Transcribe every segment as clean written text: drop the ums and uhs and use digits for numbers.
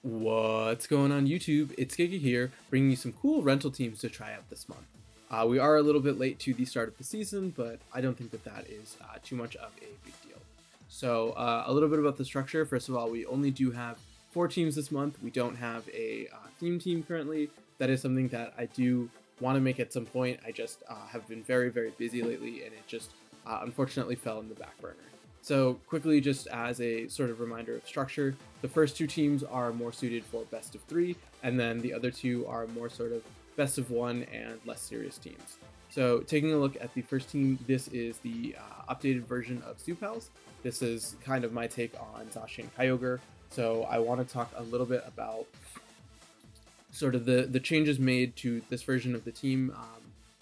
What's going on YouTube? It's Giga here, bringing you some cool rental teams to try out this month. We are a little bit late to the start of the season, but I don't think that is too much of a big deal. So a little bit about the structure. First of all, we only do have 4 teams this month. We don't have a theme team currently. That is something that I do want to make at some point. I just have been very, very busy lately, and it just unfortunately fell in the back burner. So quickly, just as a sort of reminder of structure, the first 2 teams are more suited for best of 3, and then the other 2 are more sort of best of 1 and less serious teams. So taking a look at the first team, this is the updated version of Supals. This is kind of my take on Zacian Kyogre. So I want to talk a little bit about sort of the changes made to this version of the team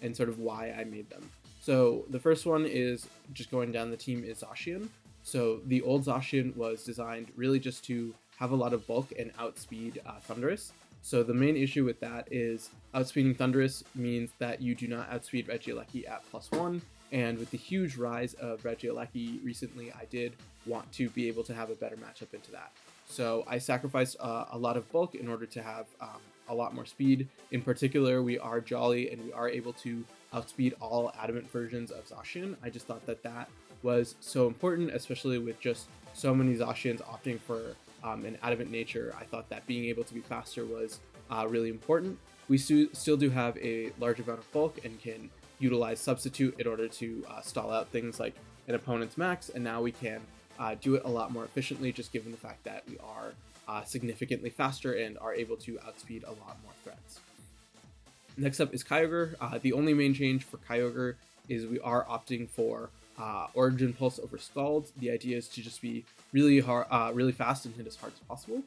and sort of why I made them. So the first one is just going down the team is Zacian. So the old Zacian was designed really just to have a lot of bulk and outspeed Thundurus. So the main issue with that is outspeeding Thundurus means that you do not outspeed Regieleki at +1. And with the huge rise of Regieleki recently, I did want to be able to have a better matchup into that. So I sacrificed a lot of bulk in order to have a lot more speed. In particular, we are Jolly and we are able to outspeed all adamant versions of Zacian. I just thought that was so important, especially with just so many Zacians opting for an adamant nature. I thought that being able to be faster was really important. We still do have a large amount of bulk and can utilize Substitute in order to stall out things like an opponent's max, and now we can do it a lot more efficiently, just given the fact that we are significantly faster and are able to outspeed a lot more threats. Next up is Kyogre. The only main change for Kyogre is we are opting for Origin Pulse over Scald. The idea is to just be really fast and hit as hard as possible.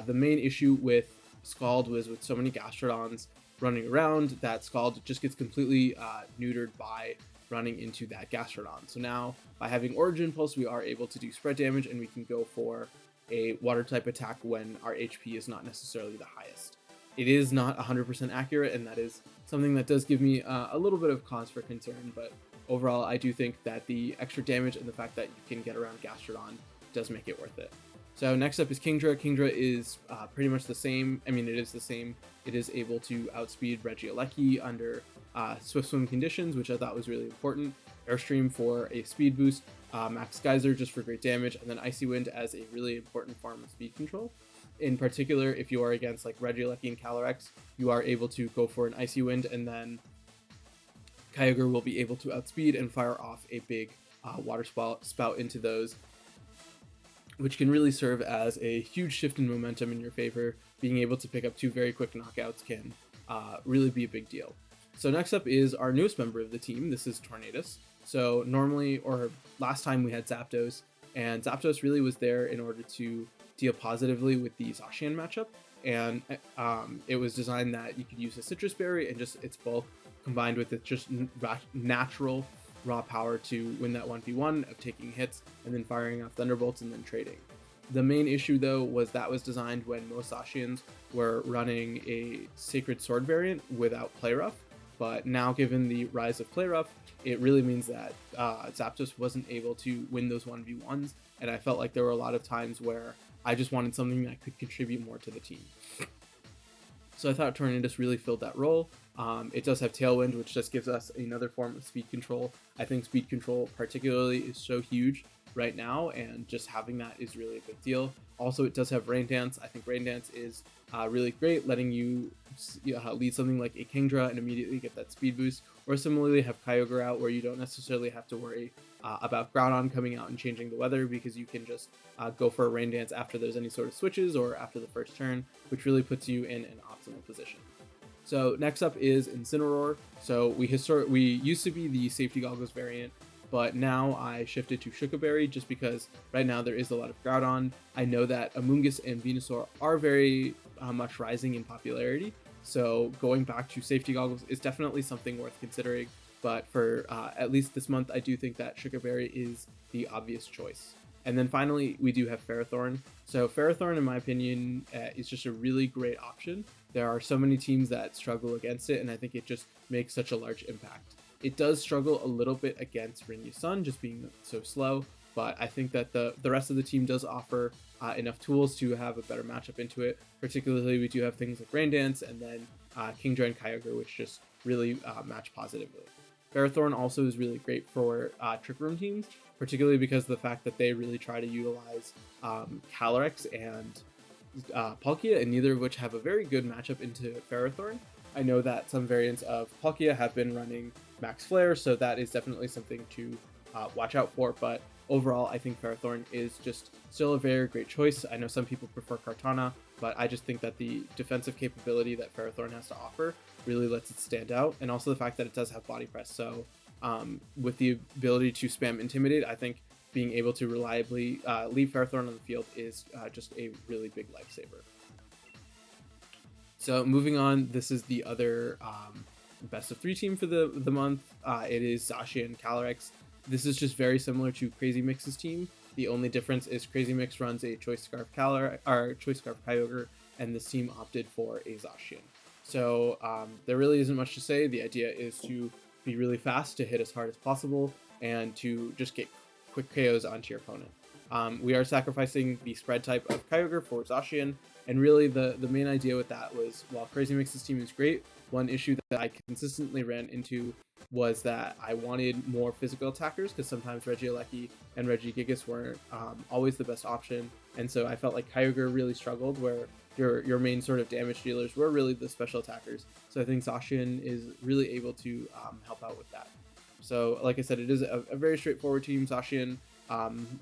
The main issue with Scald was with so many Gastrodons running around that Scald just gets completely neutered by running into that Gastrodon. So now by having Origin Pulse, we are able to do spread damage and we can go for a water type attack when our HP is not necessarily the highest. It is not 100% accurate, and that is something that does give me a little bit of cause for concern, but overall I do think that the extra damage and the fact that you can get around Gastrodon does make it worth it. So next up is Kingdra. Kingdra is pretty much the same. I mean, it is the same. It is able to outspeed Regieleki under Swift Swim conditions, which I thought was really important. Airstream for a speed boost, Max Geyser just for great damage, and then Icy Wind as a really important form of speed control. In particular, if you are against like Regieleki and Calyrex, you are able to go for an Icy Wind, and then Kyogre will be able to outspeed and fire off a big water spout into those, which can really serve as a huge shift in momentum in your favor. Being able to pick up 2 very quick knockouts can really be a big deal. So next up is our newest member of the team. This is Eternatus. So normally, or last time we had Zapdos, and Zapdos really was there in order to deal positively with the Zacian matchup. And it was designed that you could use a Citrus Berry and just its bulk combined with its just natural raw power to win that 1v1 of taking hits and then firing off Thunderbolts and then trading. The main issue though was that was designed when most Zacians were running a Sacred Sword variant without Play Rough, but now given the rise of Play Rough, it really means that Zapdos wasn't able to win those 1v1s, and I felt like there were a lot of times where I just wanted something that could contribute more to the team. So I thought Eternatus really filled that role. It does have Tailwind, which just gives us another form of speed control. I think speed control particularly is so huge right now, and just having that is really a big deal. Also, it does have Rain Dance. I think Rain Dance is really great, letting you lead something like a Kingdra and immediately get that speed boost, or similarly have Kyogre out where you don't necessarily have to worry about Groudon coming out and changing the weather, because you can just go for a Rain Dance after there's any sort of switches or after the first turn, which really puts you in an optimal position. So next up is Incineroar. So we used to be the Safety Goggles variant, but now I shifted to Shuka Berry just because right now there is a lot of Groudon. I know that Amoonguss and Venusaur are very much rising in popularity, so going back to Safety Goggles is definitely something worth considering, but for at least this month, I do think that Shuka Berry is the obvious choice. And then finally, we do have Ferrothorn. So Ferrothorn, in my opinion, is just a really great option. There are so many teams that struggle against it, and I think it just makes such a large impact. It does struggle a little bit against Rinyu Sun, just being so slow, but I think that the rest of the team does offer enough tools to have a better matchup into it. Particularly, we do have things like Rain Dance and then Kingdra and Kyogre, which just really match positively. Ferrothorn also is really great for Trick Room teams, particularly because of the fact that they really try to utilize Calyrex and Palkia, and neither of which have a very good matchup into Ferrothorn. I know that some variants of Palkia have been running Max Flare, so that is definitely something to watch out for, but overall I think Ferrothorn is just still a very great choice. I know some people prefer Kartana, but I just think that the defensive capability that Ferrothorn has to offer really lets it stand out, and also the fact that it does have Body Press, so with the ability to spam Intimidate, I think being able to reliably leave Ferrothorn on the field is just a really big lifesaver. So moving on, this is the other best of 3 team for the month. It is Zacian and Calyrex. This is just very similar to Crazy Mix's team. The only difference is Crazy Mix runs a Choice Scarf Kyogre, and this team opted for a Zacian. So there really isn't much to say. The idea is to be really fast, to hit as hard as possible, and to just get quick KOs onto your opponent. We are sacrificing the spread type of Kyogre for Zacian, and really the main idea with that was, while Crazy Mix's team is great, one issue that I consistently ran into was that I wanted more physical attackers, because sometimes Regieleki and Regigigas weren't always the best option, and so I felt like Kyogre really struggled, where your main sort of damage dealers were really the special attackers. So I think Zacian is really able to help out with that. So like I said, it is a very straightforward team. Zacian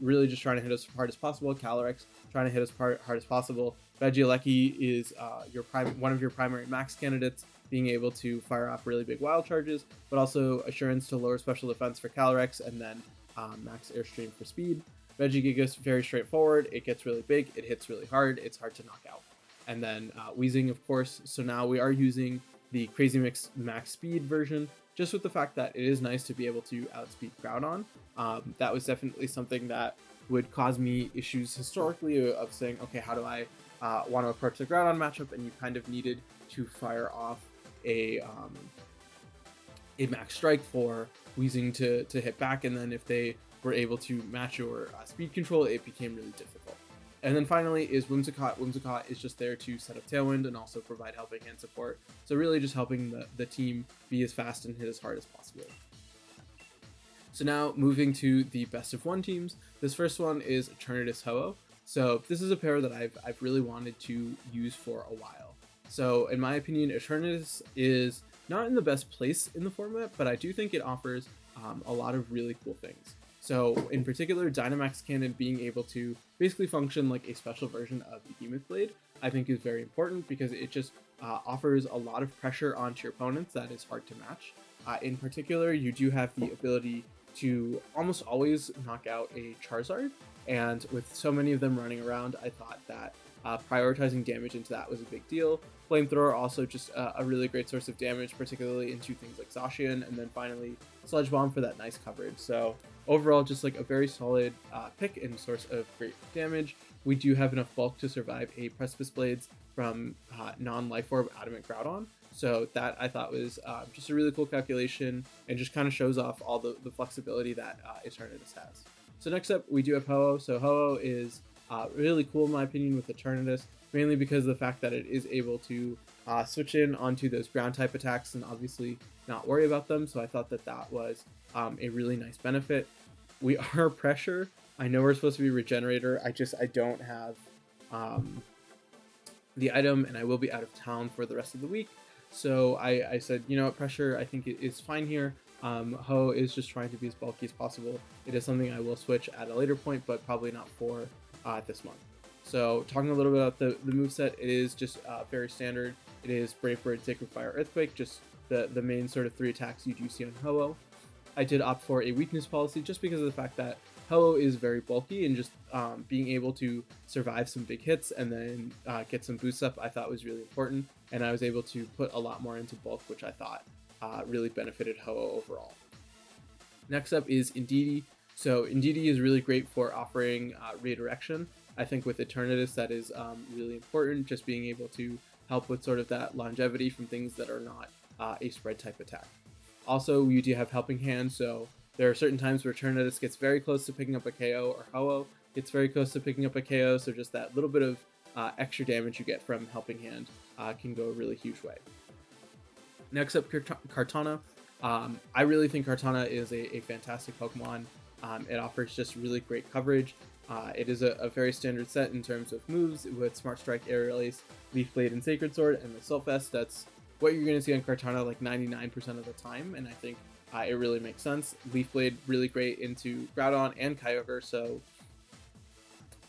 really just trying to hit as hard as possible. Calyrex trying to hit as hard as possible. Regieleki is one of your primary max candidates, being able to fire off really big wild charges, but also assurance to lower special defense for Calyrex, and then max airstream for speed. Regigigas, very straightforward. It gets really big, it hits really hard, it's hard to knock out. And then Weezing, of course. So now we are using the Crazy Mix max speed version, just with the fact that it is nice to be able to outspeed Groudon. That was definitely something that would cause me issues historically of saying, okay, how do I want to approach the Groudon matchup? And you kind of needed to fire off a max strike for Weezing to hit back, and then if they were able to match your speed control, it became really difficult. And then finally is Whimsicott. Whimsicott is just there to set up Tailwind and also provide helping hand support. So really just helping the team be as fast and hit as hard as possible. So now moving to the best of 1 teams. This first one is Eternatus Ho-Oh. So this is a pair that I've really wanted to use for a while. So in my opinion, Eternatus is not in the best place in the format, but I do think it offers a lot of really cool things. So in particular, Dynamax Cannon being able to basically function like a special version of the Behemoth Blade, I think is very important, because it just offers a lot of pressure onto your opponents that is hard to match. In particular, you do have the ability to almost always knock out a Charizard, and with so many of them running around, I thought that prioritizing damage into that was a big deal. Flamethrower also just a really great source of damage, particularly into things like Zacian, and then finally Sludge Bomb for that nice coverage. So overall, just like a very solid pick and source of great damage. We do have enough bulk to survive a Precipice Blades from non-Life Orb Adamant Groudon. So that I thought was just a really cool calculation, and just kind of shows off all the flexibility that Eternatus has. So next up, we do have Ho-Oh. So Ho-Oh is really cool in my opinion with Eternatus, mainly because of the fact that it is able to switch in onto those ground type attacks and obviously not worry about them. So I thought that that was a really nice benefit. We are Pressure. I know we're supposed to be Regenerator. I don't have the item, and I will be out of town for the rest of the week. So I said, you know what, Pressure I think it is fine here. Ho is just trying to be as bulky as possible. It is something I will switch at a later point, but probably not for this month. So talking a little bit about the moveset, it is just very standard. It is Brave Bird, Sacred Fire, Earthquake, just the main sort of 3 attacks you do see on Ho-Oh. I did opt for a weakness policy just because of the fact that Ho-Oh is very bulky, and just being able to survive some big hits and then get some boosts up I thought was really important, and I was able to put a lot more into bulk, which I thought really benefited Ho-Oh overall. Next up is Indeedee. So Indeedee is really great for offering redirection. I think with Eternatus that is really important, just being able to help with sort of that longevity from things that are not a spread type attack. Also, you do have Helping Hand, so There are certain times where Eternatus gets very close to picking up a KO, or Ho-Oh gets very close to picking up a KO, so just that little bit of extra damage you get from Helping Hand can go a really huge way. Next up, Kartana. I really think Kartana is a fantastic Pokemon. It offers just really great coverage. It is a very standard set in terms of moves with Smart Strike, Aerial Ace, Leaf Blade, and Sacred Sword, and the Assault Vest. That's what you're going to see on Kartana like 99% of the time, and I think it really makes sense. Leaf Blade really great into Groudon and Kyogre, so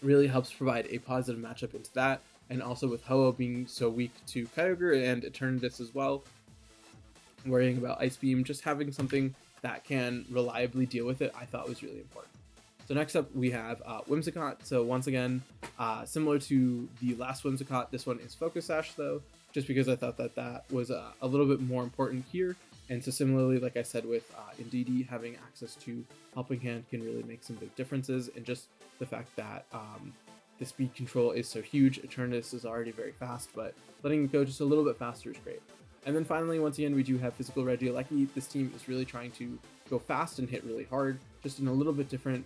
really helps provide a positive matchup into that. And also with Ho-Oh being so weak to Kyogre and Eternatus as well, worrying about Ice Beam, just having something that can reliably deal with it, I thought was really important. So next up we have Whimsicott. So once again, similar to the last Whimsicott, this one is Focus Sash though, just because I thought that was a little bit more important here. And so similarly, like I said with Indeedee, having access to Helping Hand can really make some big differences, and just the fact that the speed control is so huge. Eternatus is already very fast, but letting it go just a little bit faster is great. And then finally, once again, we do have Physical Regieleki. This team is really trying to go fast and hit really hard, just in a little bit different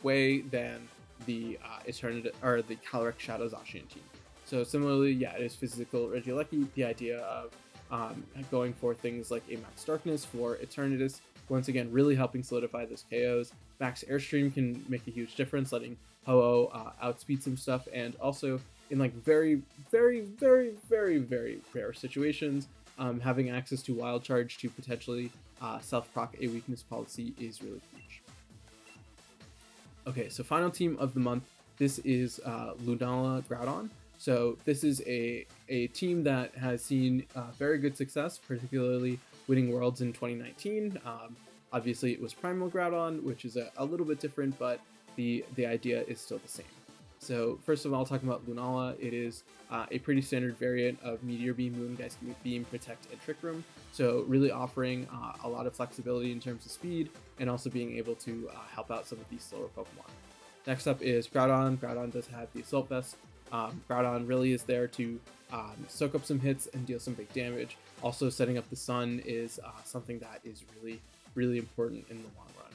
way than the Eternatus or the Calyrex-Shadow Zacian team. So similarly, yeah, it is Physical Regieleki. The idea of going for things like a Max Darkness for Eternatus, once again, really helping solidify those KOs. Max Airstream can make a huge difference, letting Ho-Oh outspeed some stuff, and also in like very, very, very, very, very rare situations, having access to Wild Charge to potentially self-proc a weakness policy is really huge. Okay, so final team of the month, this is Lunala Groudon. So this is a team that has seen very good success, particularly winning Worlds in 2019. Obviously it was Primal Groudon, which is a little bit different, but the idea is still the same. So first of all, talking about Lunala, it is a pretty standard variant of Meteor Beam, Moongeist Beam, Protect, and Trick Room. So really offering a lot of flexibility in terms of speed, and also being able to help out some of these slower Pokemon. Next up is Groudon. Groudon does have the Assault Vest. Groudon really is there to soak up some hits and deal some big damage. Also, setting up the Sun is something that is really, really important in the long run.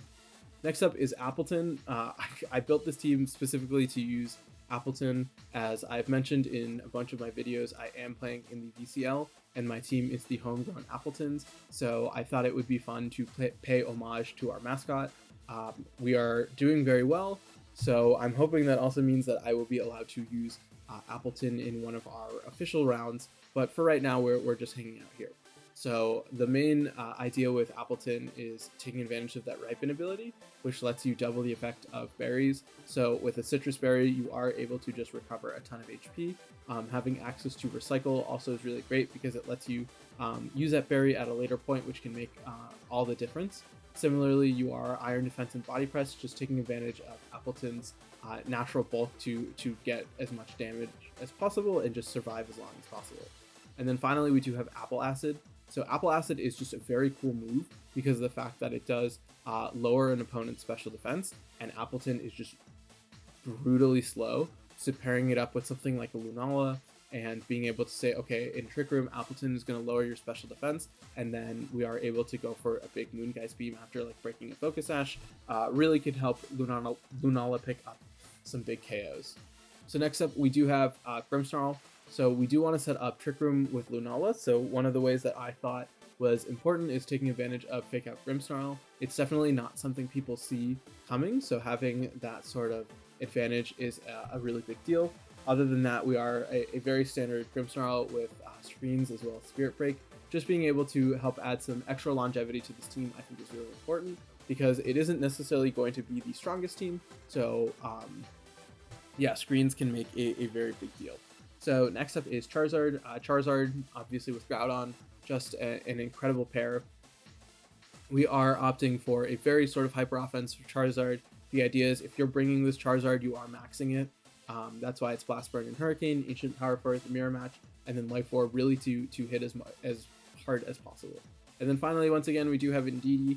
Next up is Appleton. I built this team specifically to use Appleton. As I've mentioned in a bunch of my videos, I am playing in the VCL, and my team is the homegrown Appletons, so I thought it would be fun to pay homage to our mascot. We are doing very well, so I'm hoping that also means that I will be allowed to use Appleton in one of our official rounds, but for right now, we're just hanging out here. So the main idea with Appleton is taking advantage of that Ripen ability, which lets you double the effect of berries. So with a citrus berry, you are able to just recover a ton of HP. Having access to Recycle also is really great because it lets you use that berry at a later point, which can make all the difference. Similarly, you are Iron Defense and Body Press, just taking advantage of Appleton's natural bulk to get as much damage as possible and just survive as long as possible. And then finally, we do have Apple Acid. So Apple Acid is just a very cool move because of the fact that it does lower an opponent's special defense, and Appleton is just brutally slow. So pairing it up with something like a Lunala and being able to say, okay, in Trick Room, Appleton is going to lower your special defense, and then we are able to go for a big Moongeist Beam after like breaking a Focus Sash, really can help Lunala pick up some big KOs. So next up, we do have Grimmsnarl. So we do want to set up Trick Room with Lunala. So one of the ways that I thought was important is taking advantage of Fake Out Grimmsnarl. It's definitely not something people see coming, so having that sort of advantage is a really big deal. Other than that, we are a very standard Grimmsnarl with screens as well as Spirit Break. Just being able to help add some extra longevity to this team I think is really important, because it isn't necessarily going to be the strongest team. So yeah, screens can make a very big deal. So next up is Charizard. Charizard, obviously with Groudon, just an incredible pair. We are opting for a very sort of hyper offense for Charizard. The idea is if you're bringing this Charizard, you are maxing it. That's why it's Blast Burn and Hurricane, Ancient Power Force, the Mirror Match, and then Life Orb, really to hit as hard as possible. And then finally, once again, we do have Indeedee.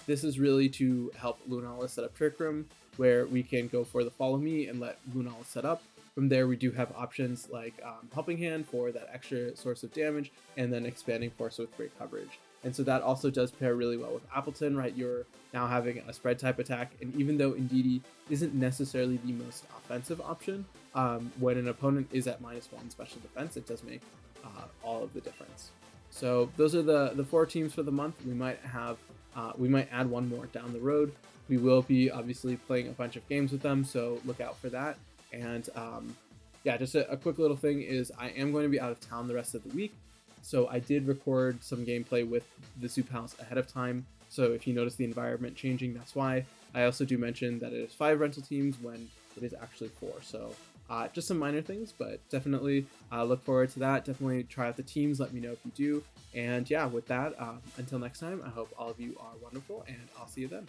This is really to help Lunala set up Trick Room, where we can go for the Follow Me and let Lunala set up. From there, we do have options like Helping Hand for that extra source of damage, and then Expanding Force with great coverage. And so that also does pair really well with Appleton, right? You're now having a spread type attack, and even though Indeedee isn't necessarily the most offensive option, when an opponent is at -1 special defense, it does make all of the difference. So those are the 4 teams for the month. We might add one more down the road. We will be obviously playing a bunch of games with them, so look out for that. And yeah, just a quick little thing is I am going to be out of town the rest of the week. So I did record some gameplay with the Soup House ahead of time. So if you notice the environment changing, that's why. I also do mention that it is 5 rental teams when it is actually 4. So just some minor things, but definitely look forward to that. Definitely try out the teams. Let me know if you do. And yeah, with that, until next time, I hope all of you are wonderful, and I'll see you then.